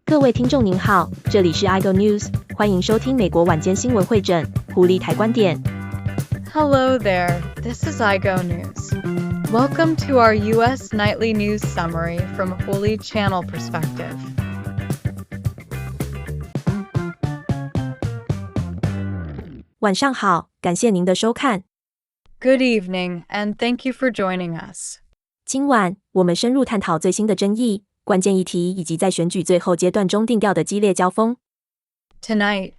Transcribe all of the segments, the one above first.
各位听众您好，这里是 iGo News， 欢迎收听美国晚间新闻会诊，狐狸台观点。Hello there, this is iGo News. Welcome to our U.S. Nightly News Summary from a Holy Channel perspective. 晚上好，感谢您的收看。Good evening, and thank you for joining us. 今晚我们深入探讨最新的争议、关键议题以及在选举最后阶段中定调的激烈交锋。Tonight,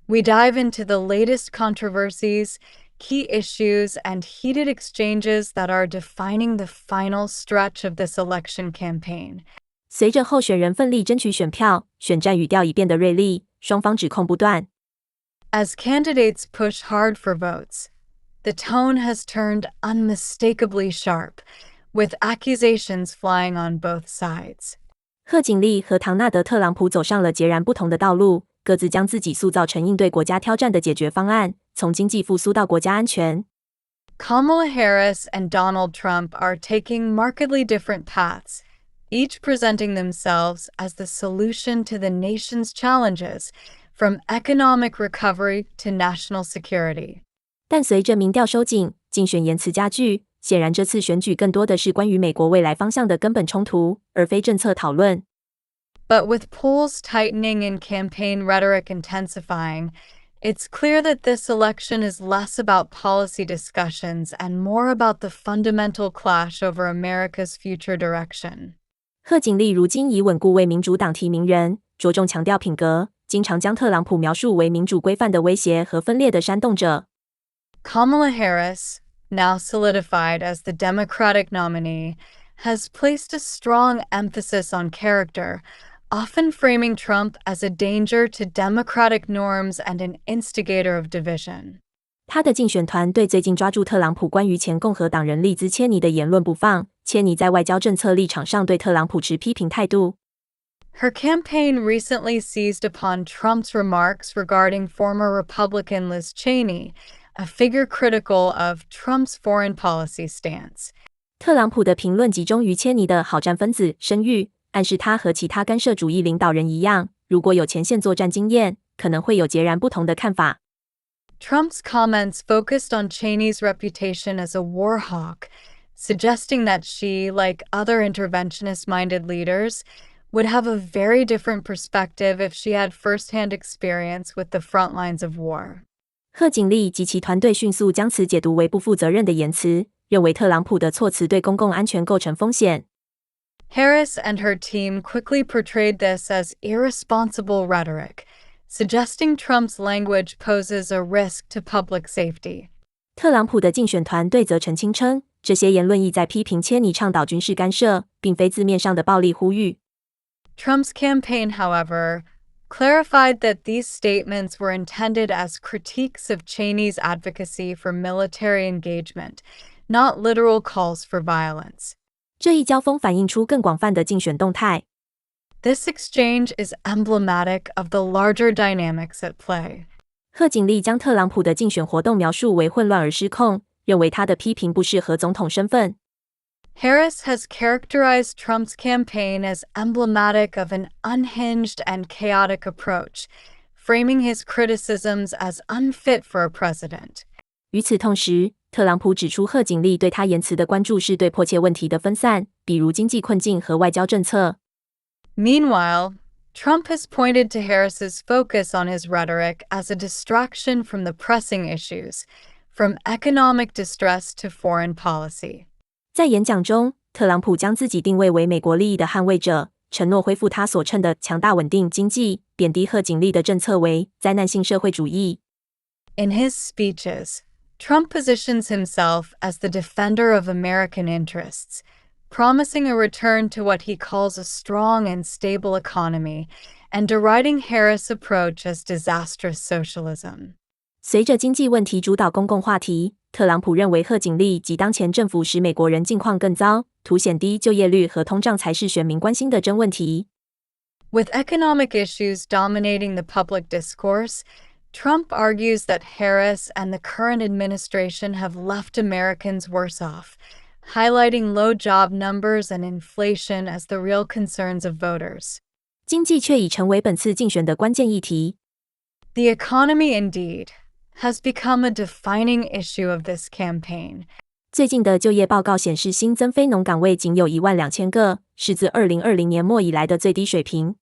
we dive into the latest controversies, key issues, and heated exchanges that are defining the final stretch of this election campaign. 随着候选人奋力争取选票，选战语调已变得锐利，双方指控不断。As candidates push hard for votes, the tone has turned unmistakably sharp, with accusations flying on both sides. 贺锦丽和唐纳德·特朗普走上了截然不同的道路，各自将自己塑造成应对国家挑战的解决方案，从经济复苏到国家安全。Kamala Harris and Donald Trump are taking markedly different paths, each presenting themselves as the solution to the nation's challenges, from economic recovery to national security. 但随着民调收紧，竞选言辞加剧，显然这次选举更多的是关于美国未来方向的根本冲突，而非政策讨论。But with polls tightening and campaign rhetoric intensifying, it's clear that this election is less about policy discussions and more about the fundamental clash over America's future direction. 贺锦丽如今已稳固为民主党提名人，着重强调品格，经常将特朗普描述为民主规范的威胁和分裂的煽动者。Kamala Harris, now solidified as the Democratic nominee, has placed a strong emphasis on character, often framing Trump as a danger to democratic norms and an instigator of division. 他的竞选团队最近抓住特朗普关于前共和党人利兹·切尼的言论不放，切尼在外交政策立场上对特朗普持批评态度。Her campaign recently seized upon Trump's remarks regarding former Republican Liz Cheney, a figure critical of Trump's foreign policy stance. 特朗普的评论集中于切尼的好战分子声誉，暗示他和其他干涉主义领导人一样，如果有前线作战经验，可能会有截然不同的看法。Trump's comments focused on Cheney's reputation as a war hawk, suggesting that she, like other interventionist-minded leaders, would have a very different perspective if she had first-hand experience with the front lines of war. 贺锦丽及其团队迅速将此解读为不负责任的言辞，认为特朗普的措辞对公共安全构成风险。Harris and her team quickly portrayed this as irresponsible rhetoric, suggesting Trump's language poses a risk to public safety. 特朗普的竞选团队则澄清称，这些言论意在批评切尼倡导军事干涉，并非字面上的暴力呼吁。Trump's campaign, however, clarified that these statements were intended as critiques of Cheney's advocacy for military engagement, not literal calls for violence. 这一交锋反映出更广泛的竞选动态。This exchange is emblematic of the larger dynamics at play. 贺锦丽将特朗普的竞选活动描述为混乱而失控，认为他的批评不适合总统身份。Harris has characterized Trump's campaign as emblematic of an unhinged and chaotic approach, framing his criticisms as unfit for a president. 与此同时，特朗普指出贺锦丽对他言辞的关注是对迫切问题的分散，比如经济困境和外交政策。Meanwhile, Trump has pointed to Harris's focus on his rhetoric as a distraction from the pressing issues, from economic distress to foreign policy. 在演讲中，特朗普将自己定位为美国利益的捍卫者，承诺恢复他所称的强大稳定经济，贬低贺锦丽的政策为灾难性社会主义。In his speeches, Trump positions himself as the defender of American interests, promising a return to what he calls a strong and stable economy, and deriding Harris' approach as disastrous socialism. 随着经济问题主导公共话题，特朗普认为贺锦丽及当前政府使美国人境况更糟，凸显低就业率和通胀才是选民关心的真问题。With economic issues dominating the public discourse, Trump argues that Harris and the current administration have left Americans worse off, highlighting low job numbers and inflation as the real concerns of voters. 经济却已成为本次竞选的关键议题。The economy, indeed, has become a defining issue of this campaign. 最近的就业报告显示，新增非农岗位仅有12000个，是自2020年末以来的最低水平。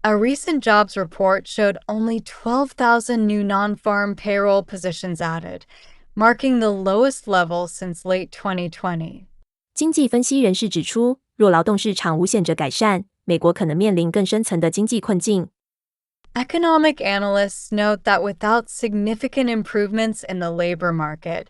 A recent jobs report showed only 12,000 new non-farm payroll positions added, marking the lowest level since late 2020. 经济分析人士指出，若劳动市场无显着改善，美国可能面临更深层的经济困境。Economic analysts note that without significant improvements in the labor market,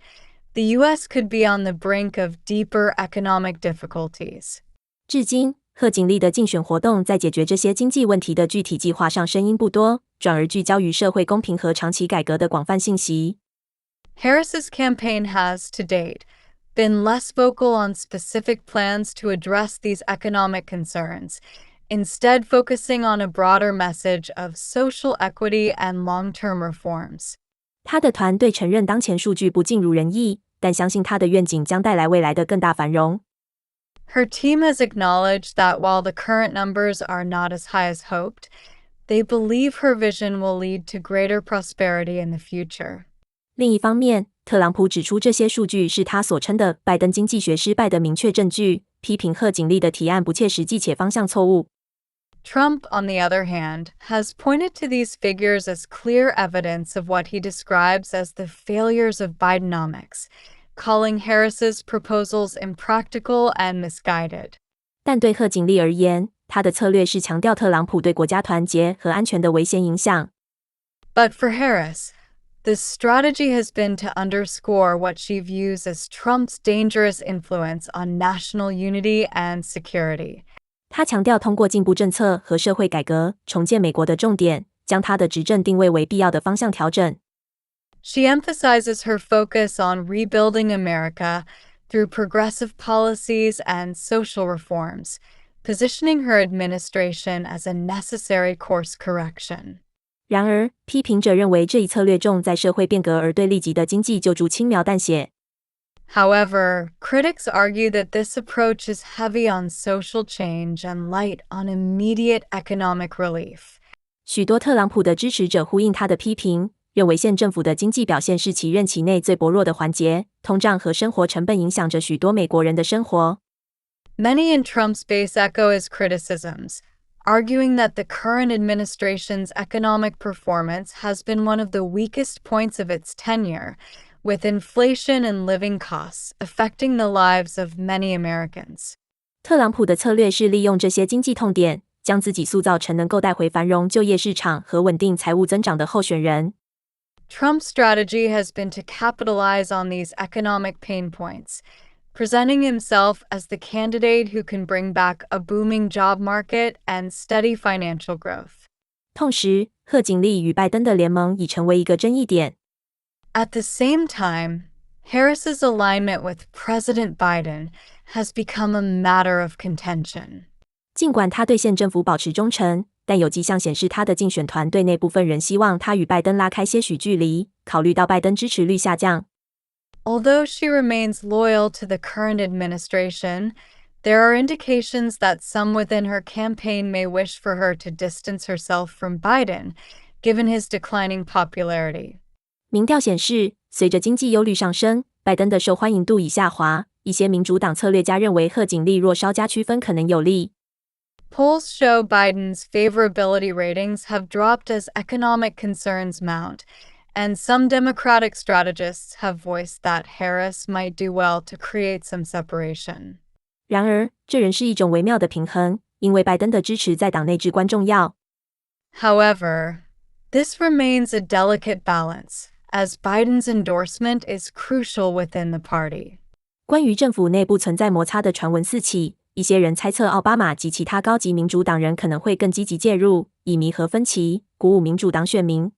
the U.S. could be on the brink of deeper economic difficulties. 至今，贺锦丽的竞选活动在解决这些经济问题的具体计划上声音不多，转而聚焦于社会公平和长期改革的广泛信息。Harris's campaign has, to date, been less vocal on specific plans to address these economic concerns, instead focusing on a broader message of social equity and long-term reforms. 他的团队承认当前数据不尽如人意，但相信他的愿景将带来未来的更大繁荣。Her team has acknowledged that while the current numbers are not as high as hoped, they believe her vision will lead to greater prosperity in the future. 另一方面，特朗普指出这些数据是他所称的拜登经济学失败的明确证据，批评贺锦丽的提案不切实际且方向错误。Trump, on the other hand, has pointed to these figures as clear evidence of what he describes as the failures of Bidenomics, calling Harris's proposals impractical and misguided. 但对贺锦丽而言，他的策略是强调特朗普对国家团结和安全的危险影响。But for Harris, the strategy has been to underscore what she views as Trump's dangerous influence on national unity and security. 他强调通过进步政策和社会改革重建美国的重点，将他的执政定位为必要的方向调整。She emphasizes her focus on rebuilding America through progressive policies and social reforms, positioning her administration as a necessary course correction. 然而，批评者认为这一策略重在社会变革，而对立即的经济救助轻描淡写。However, critics argue that this approach is heavy on social change and light on immediate economic relief. 许多特朗普的支持者呼应他的批评，认为县政府的经济表现是其任期内最薄弱的环节，通胀和生活成本影响着许多美国人的生活。Many in Trump's base echo his criticisms, arguing that the current administration's economic performance has been one of the weakest points of its tenure, with inflation and living costs affecting the lives of many Americans. 特朗普的策略是利用这些经济痛点，将自己塑造成能够带回繁荣就业市场和稳定财务增长的候选人。Trump's strategy has been to capitalize on these economic pain points, presenting himself as the candidate who can bring back a booming job market and steady financial growth. 同时，贺锦丽与拜登的联盟已成为一个争议点。At the same time, Harris's alignment with President Biden has become a matter of contention. 尽管他对现政府保持忠诚，但有迹象显示他的竞选团队内部分人希望他与拜登拉开些许距离，考虑到拜登支持率下降。Although she remains loyal to the current administration, there are indications that some within her campaign may wish for her to distance herself from Biden, given his declining popularity. 民调显示，随着经济忧虑上升，拜登的受欢迎度已下滑。一些民主党策略家认为，贺锦丽若稍加区分可能有利。Polls show Biden's favorability ratings have dropped as economic concerns mount, and some Democratic strategists have voiced that Harris might do well to create some separation. 然而，这仍是一种微妙的平衡，因为拜登的支持在党内至关重要。However, this remains a delicate balance, as Biden's endorsement is crucial within the party. 关于政府内部存在摩擦的传闻四起，一些人猜测奥巴马及其他高级民主党人可能会更积极介入，以弥合分歧，鼓舞民主党选民。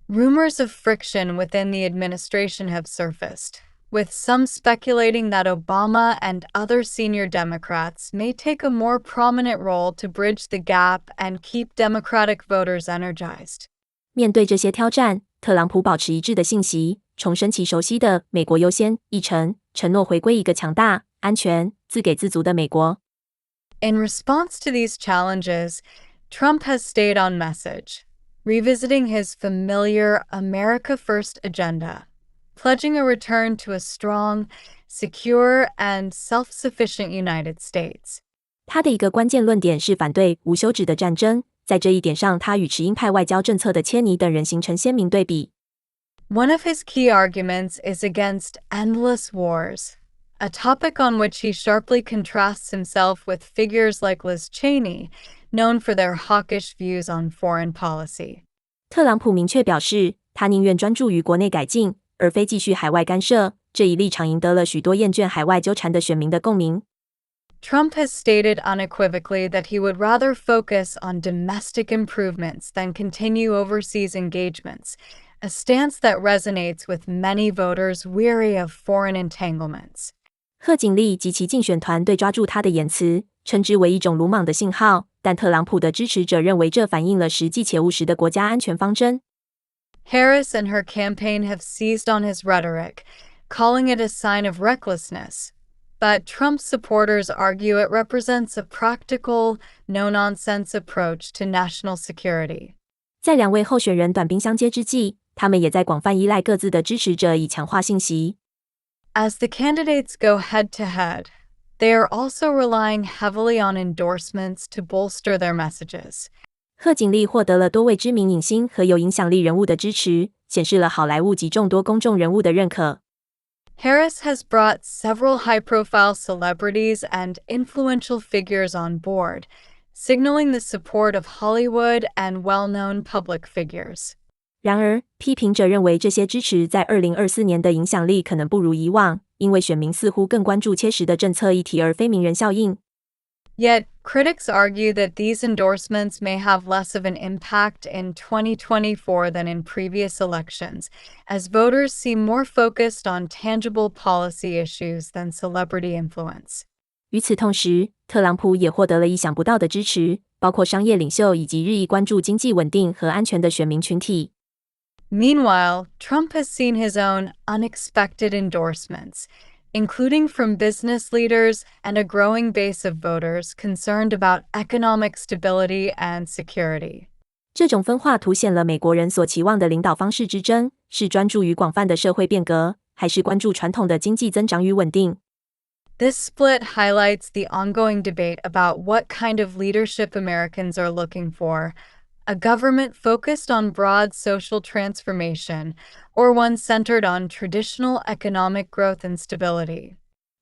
Rumors of friction within the administration have surfaced, with some speculating that Obama and other senior Democrats may take a more prominent role to bridge the gap and keep Democratic voters energized. 面对这些挑战，特朗普保持一致的信息，重申其熟悉的"美国优先"议程，承诺回归一个强大、安全、自给自足的美国。In response to these challenges, Trump has stayed on message, revisiting his familiar America First agenda, pledging a return to a strong, secure, and self-sufficient United States. 他的一个关键论点是反对无休止的战争，在这一点上，他与持鹰派外交政策的切尼等人形成鲜明对比。One of his key arguments is against endless wars, a topic on which he sharply contrasts himself with figures like Liz Cheney, known for their hawkish views on foreign policy. 特朗普明确表示，他宁愿专注于国内改进，而非继续海外干涉。这一立场赢得了许多厌倦海外纠缠的选民的共鸣。Trump has stated unequivocally that he would rather focus on domestic improvements than continue overseas engagements, a stance that resonates with many voters weary of foreign entanglements. 贺锦丽及其竞选团队抓住他的言辞，称之为一种鲁莽的信号，但特朗普的支持者认为这反映了实际且务实的国家安全方针。Harris and her campaign have seized on his rhetoric, calling it a sign of recklessness. But Trump's supporters argue it represents a practical, no-nonsense approach to national security. 在两位候选人短兵相接之际，他们也在广泛依赖各自的支持者以强化信息。As the candidates go head-to-head, they are also relying heavily on endorsements to bolster their messages. 贺锦丽获得了多位知名影星和有影响力人物的支持，显示了好莱坞及众多公众人物的认可。Harris has brought several high-profile celebrities and influential figures on board, signaling the support of Hollywood and well-known public figures. 然而，批评者认为这些支持在2024年的影响力可能不如以往，因为选民似乎更关注切实的政策议题而非名人效应。Yet, critics argue that these endorsements may have less of an impact in 2024 than in previous elections, as voters seem more focused on tangible policy issues than celebrity influence. 与此同时，特朗普也获得了意想不到的支持，包括商业领袖以及日益关注经济稳定和安全的选民群体。Meanwhile, Trump has seen his own unexpected endorsements, including from business leaders and a growing base of voters concerned about economic stability and security. 这种分化凸显了美国人所期望的领导方式之争，是专注于广泛的社会变革，还是关注传统的经济增长与稳定？ This split highlights the ongoing debate about what kind of leadership Americans are looking for, a government focused on broad social transformation, or one centered on traditional economic growth and stability.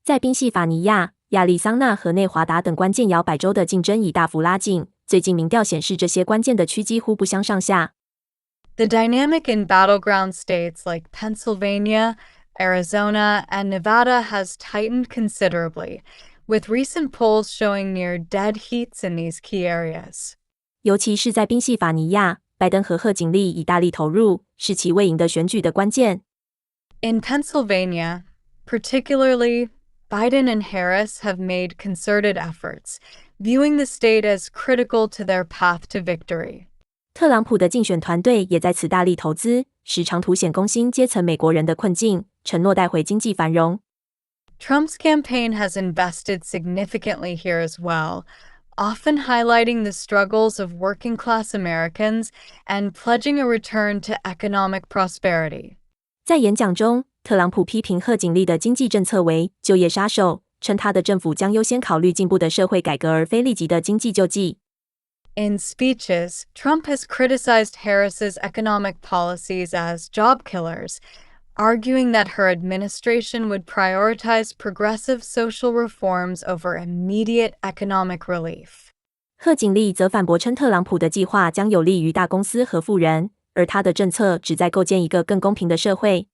在宾夕法尼亚、亚利桑那和内华达等关键摇摆州的竞争已大幅拉近，最近民调显示这些关键的区几乎不相上下。The dynamic in battleground states like Pennsylvania, Arizona, and Nevada has tightened considerably, with recent polls showing near dead heats in these key areas. 尤其是在宾夕法尼亚，拜登和贺锦丽已大力投入，是其未赢的选举的关键。In Pennsylvania, particularly, Biden and Harris have made concerted efforts, viewing the state as critical to their path to victory. 特朗普的竞选团队也在此大力投资，时常凸显工薪阶层美国人的困境，承诺带回经济繁荣。Trump's campaign has invested significantly here as well, often highlighting the struggles of working-class Americans and pledging a return to economic prosperity. 在演讲中，特朗普批评贺锦丽的经济政策为就业杀手，称他的政府将优先考虑进步的社会改革而非立即的经济救济。In speeches, Trump has criticized Harris's economic policies as job killers, arguing that her administration would prioritize progressive social reforms over immediate economic relief. 贺锦丽则反驳称，特朗普的计划将有利于大公司和富人，而他的政策旨在构建一个更公平的社会。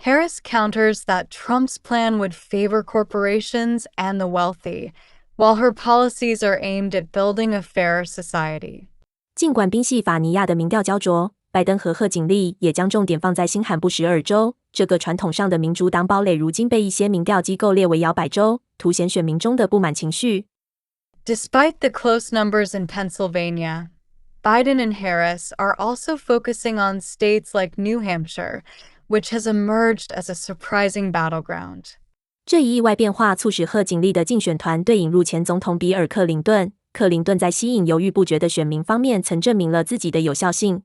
Harris counters that Trump's plan would favor corporations and the wealthy, while her policies are aimed at building a fairer society. 尽管宾夕法尼亚的民调焦灼，拜登和贺锦丽也将重点放在新罕布什尔州，这个传统上的民主党堡垒如今被一些民调机构列为摇摆州，凸显选民中的不满情绪。Despite the close numbers in Pennsylvania, Biden and Harris are also focusing on states like New Hampshire, which has emerged as a surprising battleground. 这一意外变化促使贺锦丽的竞选团队引入前总统比尔·克林顿。克林顿在吸引犹豫不决的选民方面曾证明了自己的有效性。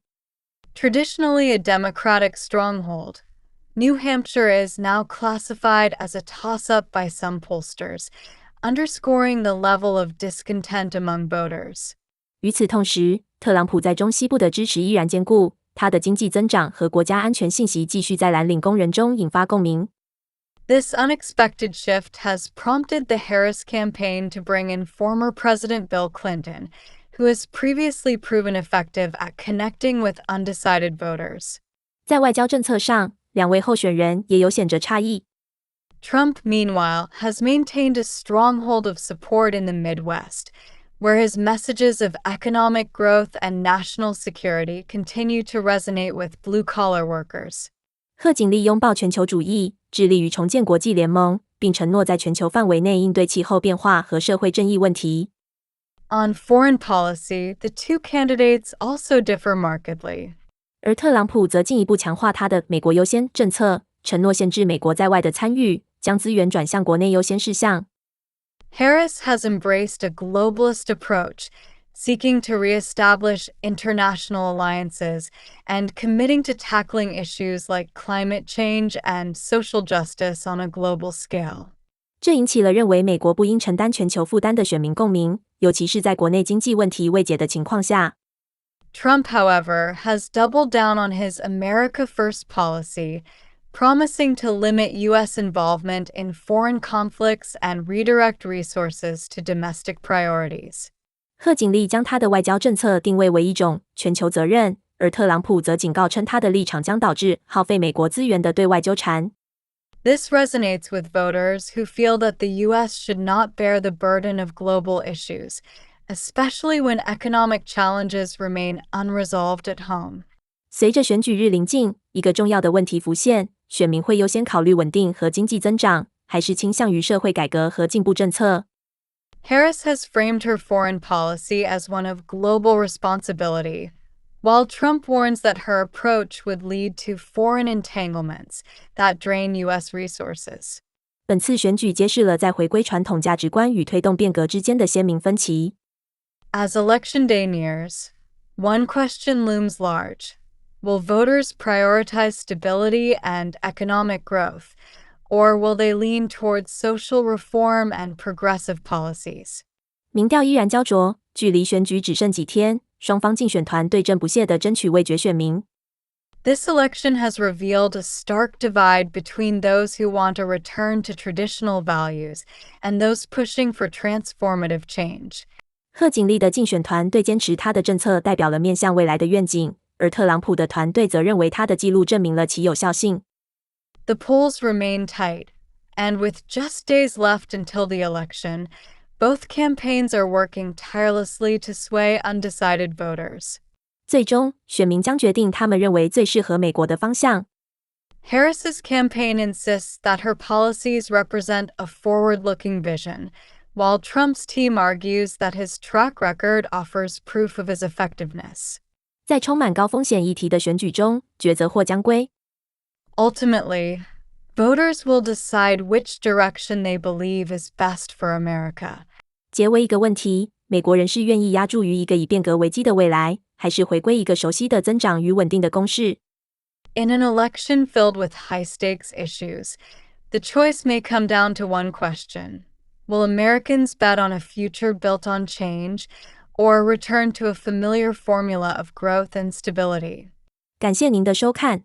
Traditionally a Democratic stronghold, New Hampshire is now classified as a toss-up by some pollsters, underscoring the level of discontent among voters. 与此同时，特朗普在中西部的支持依然坚固，他的经济增长和国家安全信息继续在蓝领工人中引发共鸣。This unexpected shift has prompted the Harris campaign to bring in former President Bill Clinton, who has previously proven effective at connecting with undecided voters. 在外交政策上，两位候选人也有显着差异。Trump, meanwhile, has maintained a stronghold of support in the Midwest, where his messages of economic growth and national security continue to resonate with blue-collar workers. 贺锦丽拥抱全球主义，致力于重建国际联盟，并承诺在全球范围内应对气候变化和社会正义问题。On foreign policy, the two candidates also differ markedly. 而特朗普则进一步强化他的“美国优先”政策，承诺限制美国在外的参与，将资源转向国内优先事项。Harris has embraced a globalist approach, seeking to reestablish international alliances and committing to tackling issues like climate change and social justice on a global scale. 这引起了认为美国不应承担全球负担的选民共鸣，尤其是在国内经济问题未解的情况下。Trump, however, has doubled down on his America First policy, promising to limit U.S. involvement in foreign conflicts and redirect resources to domestic priorities. 贺锦丽将他的外交政策定位为一种全球责任，而特朗普则警告称他的立场将导致耗费美国资源的对外纠缠。This resonates with voters who feel that the U.S. should not bear the burden of global issues, especially when economic challenges remain unresolved at home. 随着选举日临近，一个重要的问题浮现：选民会优先考虑稳定和经济增长，还是倾向于社会改革和进步政策？ Harris has framed her foreign policy as one of global responsibility, while Trump warns that her approach would lead to foreign entanglements that drain U.S. resources. 本次选举揭示了在回归传统价值观与推动变革之间的鲜明分歧。As Election Day nears, one question looms large. Will voters prioritize stability and economic growth, or will they lean towards social reform and progressive policies? 民调依然焦灼，距离选举只剩几天，双方竞选团对阵不懈地争取味觉选民。This election has revealed a stark divide between those who want a return to traditional values and those pushing for transformative change. 贺锦丽的竞选团队坚持他的政策代表了面向未来的愿景，而特朗普的团队则认为他的记录证明了其有效性。The polls remain tight, and with just days left until the election, both campaigns are working tirelessly to sway undecided voters. 最终，选民将决定他们认为最适合美国的方向。Harris's campaign insists that her policies represent a forward-looking vision, while Trump's team argues that his track record offers proof of his effectiveness. 在充满高风险议题的选举中，抉择或将归。Ultimately, voters will decide which direction they believe is best for America. 结为一个问题：美国人是愿意押注于一个以变革为基的未来，还是回归一个熟悉的增长与稳定的公式？ In an election filled with high-stakes issues, the choice may come down to one question. Will Americans bet on a future built on change, or return to a familiar formula of growth and stability? 感谢您的收看，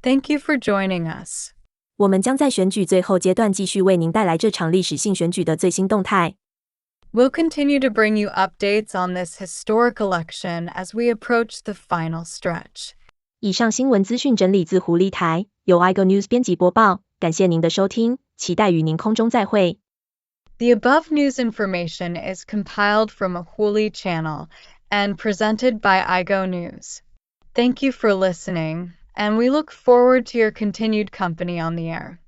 Thank you for joining us. 我们将在选举最后阶段继续为您带来这场历史性选举的最新动态。We'll continue to bring you updates on this historic election as we approach the final stretch. 以上新闻资讯整理自狐狸台，由 iGo News 编辑播报。感谢您的收听，期待与您空中再会。The above news information is compiled from a Huli channel and presented by iGo News. Thank you for listening, and we look forward to your continued company on the air.